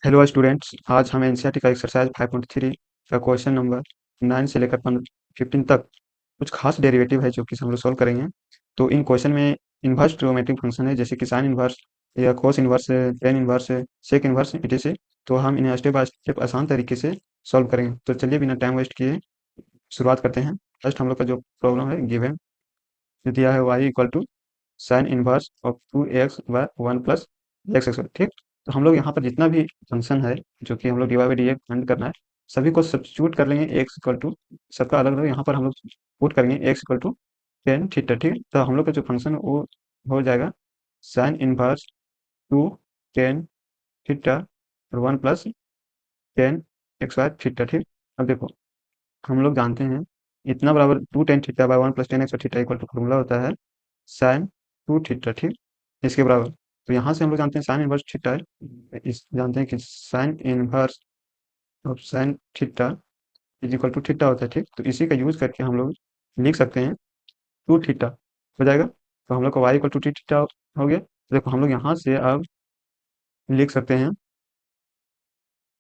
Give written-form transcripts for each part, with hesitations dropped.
Hello students, आज हम NCERT का एक्सरसाइज 5.3 का क्वेश्चन नंबर 9 से लेकर 15 तक कुछ खास डेरिवेटिव है जो कि हम लोग सॉल्व करेंगे। तो इन क्वेश्चन में इन्वर्स ट्रिग्नोमेट्रिक फंक्शन है, जैसे कि साइन इन्वर्स या cos inverse, tan inverse, sec inverse, etc। तो हम इन्हें स्टेप बाय स्टेप आसान तरीके से सॉल्व करेंगे। तो चलिए बिना टाइम वेस्ट किए शुरुआत करते हैं। फर्स्ट हम लोग का जो प्रॉब्लम है, गिवन दिया है y equal to sine inverse of 2x by 1 plus x x. ठीक, तो हम लोग यहाँ पर जितना भी फंक्शन है जो कि हम लोग d y by d x find करना है, सभी को सब्स्टिट्यूट कर लेंगे एक्स इक्वल टू, सबका अलग अलग यहाँ पर हम लोग पुट करेंगे x equal to tan theta. ठीक, तो हम लोग का जो फंक्शन है वो हो जाएगा sine inverse two tan theta और 1 plus tan x y theta. ठीक, अब देखो हम लोग जानते हैं इतना बराबर two tan theta by 1 plus tan x theta equal to formula होता है साइन टू थीटा। ठीक, इसके बराबर। तो यहाँ से हम लोग जानते हैं साइन इनवर्स थीटा है, इस जानते हैं कि sine inverse of sine theta is equal to theta होता है। ठीक, तो इसी का यूज करके हम लोग लिख सकते हैं टू थीटा हो जाएगा। तो हम लोग का y equal to t theta हो गया। तो देखो हम लोग यहाँ से अब लिख सकते हैं,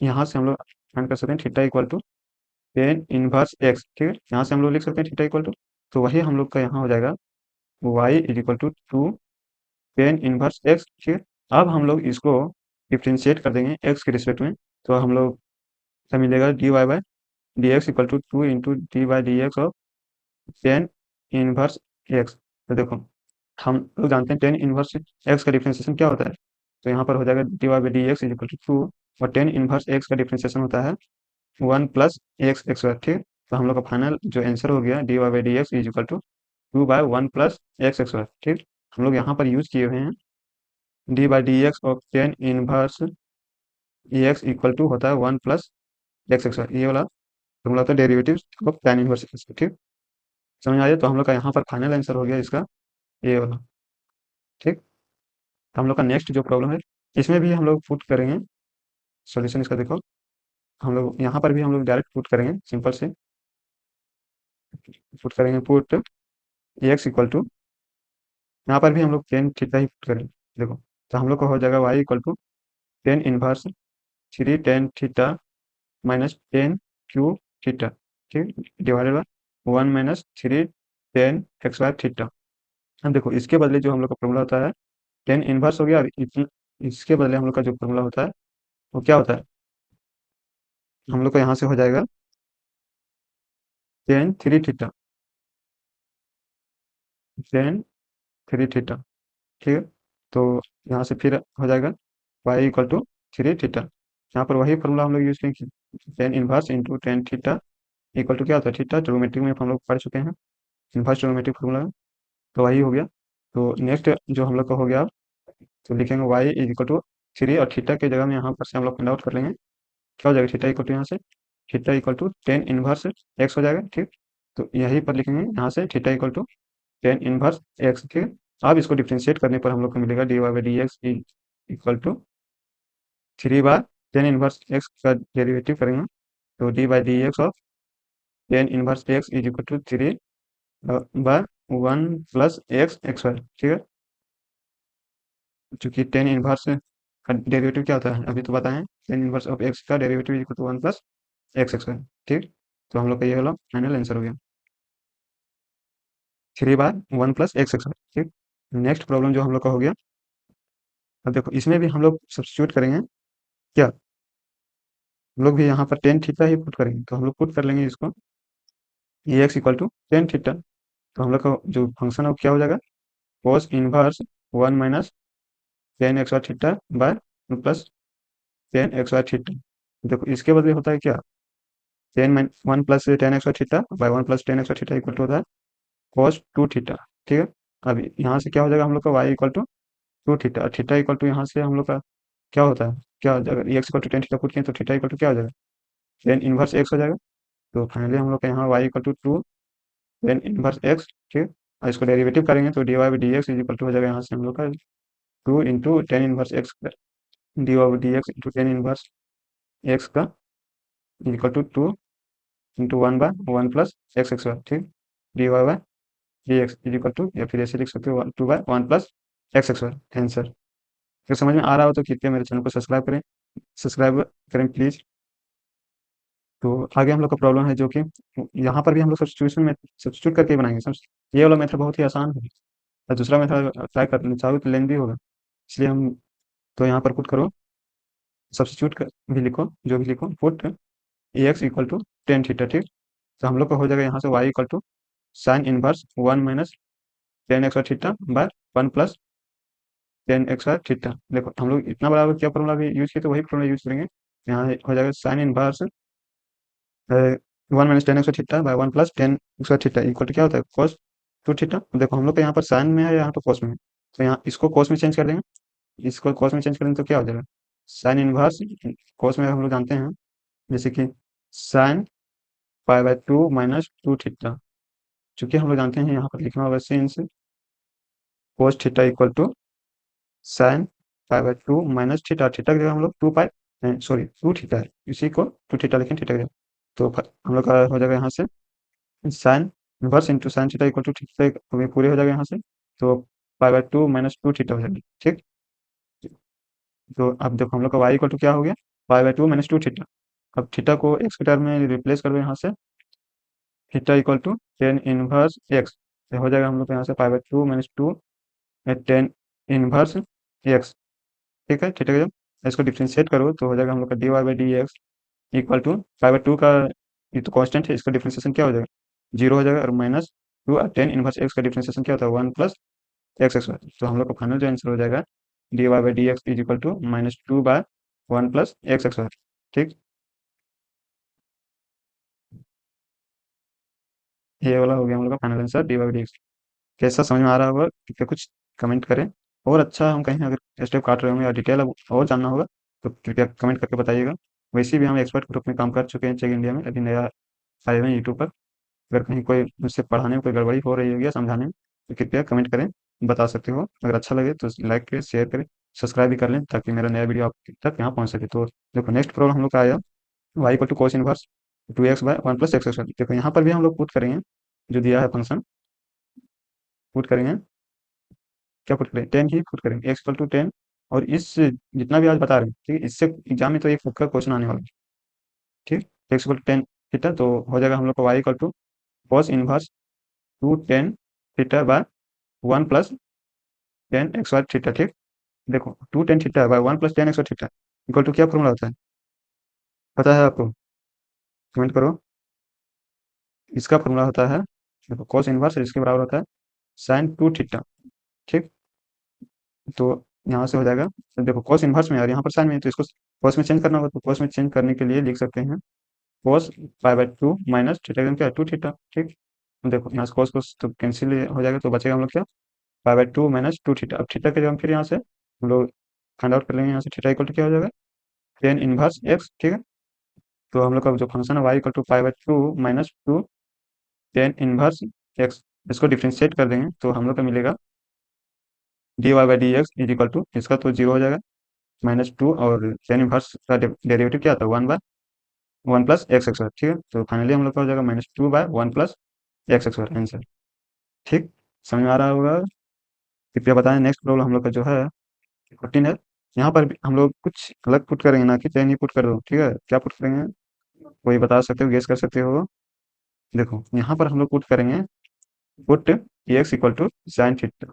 यहाँ से हम लोग फाइंड कर सकते हैं theta equal to tan inverse x. ठीक है, यहाँ से हम लोग लिख सकते हैं थीटा इक्वल टू, तो वही हम लोग का यहाँ हो जाएगा y is equal to two tan inverse x. ठीक है, अब हम लोग इसको डिफ्रेंशिएट कर देंगे एक्स के रिस्पेक्ट में। तो हम लोग से मिलेगा d y by d x equal to two into d by d x of tan inverse x. तो देखो हम लोग जानते हैं टेन इनवर्स एक्स का डिफ्रेंशिएशन क्या होता है। तो यहाँ पर हो जाएगा d y by d x is equal to two, और टेन इनवर्स एक्स का डिफ्रेंशिएशन होता है 1 प्लस एक्स एक्स वाई। ठीक, तो हम लोग का फाइनल जो आंसर हो गया d y by d x is equal to two by 1 plus x x y. ठीक, हम लोग यहाँ पर यूज किए हुए हैं d by d x of tan inverse x equal to होता है 1 प्लस एक्स एक्स वाई, ये वाला फॉर्मूला होता है derivative of tan inverse x. ठीक, समझ आ जाए। तो हम लोग का यहाँ पर फाइनल आंसर हो गया इसका ये वाला। ठीक, तो हम लोग का नेक्स्ट जो प्रॉब्लम है, इसमें भी हम लोग पुट करेंगे सॉल्यूशन इसका। देखो हम लोग यहाँ पर भी हम लोग डायरेक्ट पुट करेंगे, सिंपल से पुट करेंगे पुट एक्स इक्वल टू, यहाँ पर भी हम लोग टेन थीटा ही पुट करेंगे। देखो तो हम लोग का हो जाएगा y equal to tan inverse three tan theta minus tan cube theta. ठीक, divided by one minus three tan x y theta. अब देखो इसके बदले जो हम लोग का फॉर्मूला होता है टेन इनवर्स हो गया, और इसके बदले हम लोग का जो फॉर्मूला होता है वो क्या होता है, हम लोग का यहाँ से हो जाएगा tan three theta, tan three theta. ठीक है, तो यहाँ से फिर हो जाएगा y equal to three theta. यहाँ पर वही फॉर्मूला हम लोग यूज करेंगे, tan inverse into tan theta equal to क्या होता है थीटा। ट्रिग्नोमेट्री में हम लोग पढ़ चुके हैं इनवर्स ट्रिग्नोमेट्रिक फॉर्मूला, तो वही हो गया। तो नेक्स्ट जो हम लोग का हो गया, तो लिखेंगे y is equal to three, और थीटा की जगह में यहाँ पर से हम लोग फाइंड आउट कर लेंगे क्या हो जाएगा थीटा इक्वल टू, यहाँ से theta equal to tan inverse x हो जाएगा। ठीक, तो यहीं पर लिखेंगे यहाँ से theta equal to tan inverse x. ठीक है, अब इसको डिफ्रेंशिएट करने पर हम लोग को मिलेगा d y by d x equal to three बार टेन इनवर्स एक्स का डेरिवेटिव करेंगे, तो d by d x of tan inverse x is equal to three by one plus x x y. ठीक है, चूंकि टेन इनवर्स का derivative क्या होता है अभी तो बताएं, टेन इनवर्स ऑफ एक्स का derivative equal to one plus x x y. ठीक, तो हम लोग का ये वाला फाइनल आंसर हो गया थ्री बार one plus x x y. ठीक, नेक्स्ट प्रॉब्लम जो हम लोग का हो गया, अब देखो इसमें भी हम लोग सब्स्टिट्यूट करेंगे क्या, हम लोग भी यहाँ पर टेन थीटा ही पुट करेंगे। तो हम लोग पुट कर लेंगे इसको a x equal to tan theta. तो हम लोग का जो फंक्शन है वो क्या हो जाएगा cos inverse one minus tan x y theta by plus tan x y theta. देखो इसके बदले होता है क्या, tan one plus tan x y theta by one plus tan x y theta equal to होता है cos टू थीटा। ठीक है, अब यहाँ से क्या हो जाएगा हम लोग का y equal to two theta, theta equal to यहाँ से हम लोग का क्या होता है, क्या हो जाएगा x equal to tan theta put किए तो थीटा इक्वल टू क्या हो जाएगा टेन इनवर्स एक्स हो जाएगा। तो फाइनली हम लोग का यहाँ y equal to two tan inverse x. ठीक, और इसको डेरिवेटिव करेंगे तो d y by d x is equal to हो जाएगा यहाँ से हम लोग का two into tan inverse x, d y by d x into tan inverse x का equal to two into one by one plus x x y. ठीक, d y by d x is equal to, या फिर ऐसे लिख सकते हो two by one plus x x y answer. अगर समझ में आ रहा हो तो कृपया मेरे चैनल को सब्सक्राइब करें सब्सक्राइब करें प्लीज। तो आगे हम लोग का प्रॉब्लम है जो कि यहाँ पर भी हम लोग सब्स्टिट्यूशन में सब्स्टिट्यूट करके बनाएंगे समझ। ये वाला मेथड बहुत ही आसान है, और दूसरा मेथड ट्राई कर चाहो तो लेंदी होगा, इसलिए हम तो यहाँ पर पुट करो, सब्स्टिट्यूट भी लिखो, जो भी लिखो, put a x equal to tan theta. ठीक, तो हम लोग का हो जाएगा यहाँ से y equal to sine inverse one minus tan x y theta by one plus tan x y theta. देखो हम लोग इतना बड़ा क्या फॉर्मूला भी यूज किए, तो वही फॉर्मूला यूज करेंगे। यहाँ हो जाएगा sine inverse one minus tan x y theta by one plus tan x y theta equal to क्या होता है कॉस टू थीटा। देखो हम लोग का यहाँ पर साइन में है, यहाँ पर कॉस में है, तो यहाँ इसको कॉस में चेंज कर देंगे, इसको कॉस में चेंज करेंगे तो क्या हो जाएगा साइन इनवर्स। कॉस में हम लोग जानते हैं जैसे कि sine pi by two minus two theta, चूंकि हम लोग जानते हैं यहाँ पर लिखना होगा since cos theta equal to sine pi by two minus theta. Theta की जगह हम लोग two pi sorry two theta है, इसी को टू थीटा लिखें थीटा की जगह। तो हम लोग का हो जाएगा यहाँ से sine inverse into sine theta equal to theta, पूरे हो जाएगा यहाँ से, तो pi by two minus two theta हो जाएगा। ठीक, तो अब देखो हम लोग का वाई इक्वल टू क्या हो गया pi by two minus two theta. अब थीटा को एक्स के टर्म में रिप्लेस कर दो यहाँ से, theta equal to tan inverse x, हो जाएगा हम लोग को यहाँ से pi by two minus two tan inverse x. ठीक है, थीटा का जब इसको डिफ्रेंशिएट करो तो हो जाएगा हम लोग का d y by d x equal to pi by two का, ये तो कांस्टेंट है, इसका डिफ्रेंशिएशन क्या हो जाएगा जीरो हो जाएगा, और minus two tan inverse x का डिफ्रेंशिएशन क्या होता है one plus x x y. तो हम लोग का फाइनल जो आंसर हो जाएगा d y by d x is equal to minus two by one plus x x y. ठीक, ये वाला हो गया हम लोग का final answer d y by d x. कैसा समझ में आ रहा होगा कृपया कुछ कमेंट करें, और अच्छा हम कहीं अगर स्टेप काट रहे होंगे या डिटेल और जानना होगा तो कृपया कमेंट करके बताइएगा। वैसे भी हम एक्सपर्ट ग्रुप में काम कर चुके हैं चेक इंडिया में, अभी नया आए हुए हैं यूट्यूब पर। अगर कहीं कोई मुझसे पढ़ाने में कोई गड़बड़ी हो रही होगी या समझाने में तो कृपया कमेंट करें, बता सकते हो। अगर अच्छा लगे तो लाइक करें, शेयर करें, सब्सक्राइब भी कर लें, ताकि मेरा नया वीडियो आप तक यहाँ पहुँच सके। तो देखो नेक्स्ट प्रॉब्लम हम लोग का आया y equal to cos inverse two x by one plus x x. देखो यहाँ पर भी हम लोग पुट करेंगे जो दिया है फंक्शन, पुट करेंगे, क्या पुट करें टेन ही पुट करेंगे एक्स इक्वल टू टेन। और इस जितना भी आज बता रहे हैं ठीक है, इससे एग्जाम में तो एक का क्वेश्चन आने वाला है। ठीक, x equal to tan theta, तो हो जाएगा हम लोग को y equal to cos inverse two tan theta by one plus tan x y theta. ठीक, देखो two tan theta by one plus tan x y theta equal to क्या formula होता है पता है आपको, कमेंट करो। इसका फॉर्मूला होता है देखो कॉस इनवर्स इसके बराबर होता है साइन टू थीटा। ठीक, तो यहाँ से हो जाएगा, तो देखो cos इनवर्स में और यहाँ पर साइन में है, तो इसको cos में चेंज करना होगा, तो cos में चेंज करने के लिए लिख सकते हैं cos pi by two minus theta क्या है टू थीटा। ठीक, तो देखो यहाँ से cos तो कैंसिल हो जाएगा, तो बचेगा हम लोग क्या पाई by two minus two theta. अब थीटा के जगह हम फिर यहाँ से हम लोग फाइंड आउट कर लेंगे, यहाँ से थीटा इक्वल टू क्या हो जाएगा टेन इनवर्स एक्स। ठीक है, तो हम लोग का जो फंक्शन है y equal to pi by two minus two tan inverse x, इसको डिफ्रेंशिएट कर देंगे तो हम लोग का मिलेगा d y by d x is equal to, इसका तो जीरो हो जाएगा, माइनस टू, और टेन इनवर्स का डेरिवेटिव क्या था one by one plus x x y. ठीक है, तो फाइनली हम लोग का हो जाएगा minus two by one plus x x y answer. ठीक, समझ में आ रहा होगा, कृपया बताएं। नेक्स्ट प्रॉब्लम हम लोग का जो है 14 है, यहाँ पर भी हम लोग कुछ अलग पुट करेंगे ना कि टेन ही पुट कर दो। ठीक है, क्या पुट करेंगे कोई बता सकते हो, गेस कर सकते हो। देखो यहाँ पर हम लोग पुट करेंगे put x equal to sine theta,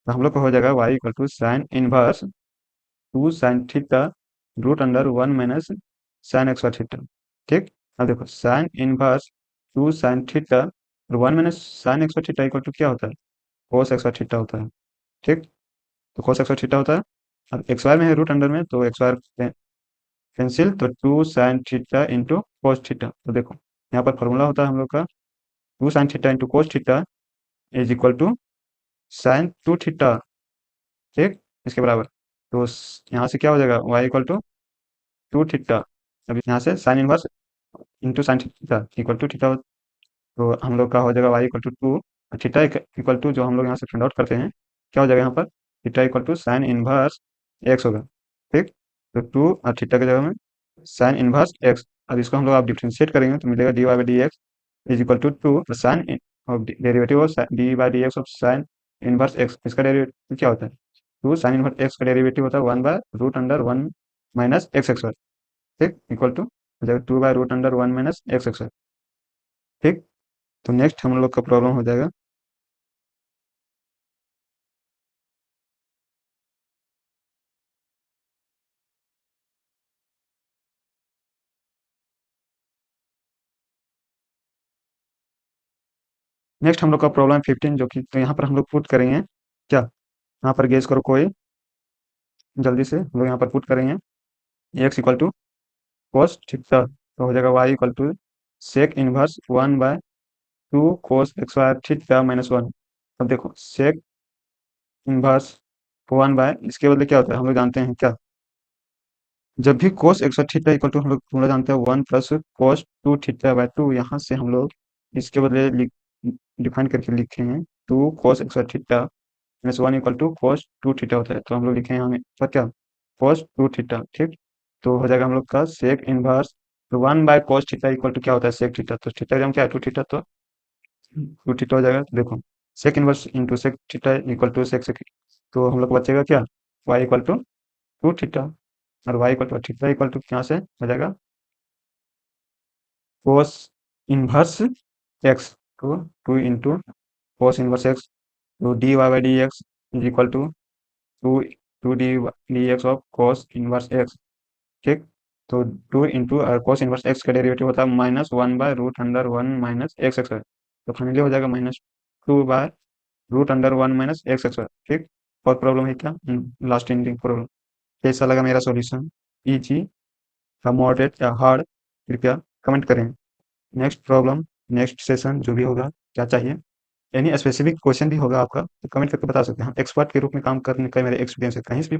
तो हम लोग को हो जाएगा y equal to sine inverse two sine theta root under one minus sine x y theta. ठीक, अब देखो sine inverse two sine theta और one minus sine x y theta equal to क्या होता है कोस एक्स वाई थीटा होता है। ठीक, तो कोस एक्स वाई थीटा होता है, अब एक्स वाई में है रूट अंडर में, तो एक्स वाई कैंसिल, तो two sine theta into cos theta. तो देखो यहाँ पर फॉर्मूला होता है हम लोग का two sine theta into cos theta is equal to sine two theta. ठीक, इसके बराबर, तो यहाँ से क्या हो जाएगा y equal to two theta. अब यहाँ से sine inverse into sine theta equal to theta, तो हम लोग का हो जाएगा y equal to two theta equal to, जो हम लोग यहाँ से फाइंड आउट करते हैं क्या हो जाएगा यहाँ पर theta equal to sine inverse x होगा। ठीक, तो टू और थीटा की जगह में साइन इनवर्स एक्स। अब इसको हम लोग आप डिफ्रेंशिएट करेंगे तो मिलेगा d y by d x is equal to two sine of derivative of d by d x of sine inverse x, इसका डेरिवेटिव क्या होता है टू साइन इनवर्स एक्स का डेरिवेटिव होता है one by root under one minus x x y, ठीक, equal to हो जाएगा 2/√1 माइनस एक्स एक्स वाई, ठीक। तो नेक्स्ट हम लोग का प्रॉब्लम हो जाएगा, नेक्स्ट हम लोग का प्रॉब्लम 15 जो कि तो यहाँ पर हम लोग पुट करेंगे क्या, यहाँ पर गेस करो कोई, जल्दी से हम लोग यहाँ पर पुट करेंगे x equal to cos theta, तो हो जाएगा y equal to sec inverse 1/2 cos x y theta minus 1। अब देखो सेक इनवर्स 1 बाय, इसके बदले क्या होता है हम लोग जानते हैं क्या, जब भी cos x y theta equal to हम लोग जानते हैं 1 + cos 2 थीटा/2, यहाँ से हम लोग इसके बदले डिफाइन करके लिखेंगे 2 cos x/थीटा माइनस 1 = cos 2 थीटा होता है, तो हम लोग लिखेंगे हमें पर क्या, cos 2 थीटा, ठीक। तो हो जाएगा हम लोग का sec inverse 1/cos theta equal to क्या होता है सेक थीटा, तो थीटा का क्या है 2 थीटा, तो 2 थीटा हो जाएगा। तो देखो sec inverse into sec theta equal to sec sec, तो हम लोग को बचेगा क्या, वाई इक्वल टू 2 थीटा, और y equal to theta equal to यहाँ से हो जाएगा कोस इनवर्स एक्स, तो 2 × कोस इनवर्स एक्स, तो dy/dx is equal to two two d x of cos inverse x, ठीक। तो 2 × कोस इनवर्स एक्स का डेरिवेटिव होता है -1/√1 माइनस एक्स एक्स, तो फाइनली हो जाएगा -2/√1 माइनस एक्स एक्स, ठीक। और प्रॉब्लम है क्या, लास्ट एंडिंग प्रॉब्लम, कैसा लगा मेरा सॉल्यूशन, इजी या मॉडरेट या हार्ड, कृपया कमेंट करें। नेक्स्ट प्रॉब्लम, नेक्स्ट सेशन जो भी होगा, क्या चाहिए, एनी स्पेसिफिक क्वेश्चन भी होगा आपका तो कमेंट करके बता सकते हैं, हम एक्सपर्ट के रूप में काम करने का मेरा एक्सपीरियंस है, कहीं से भी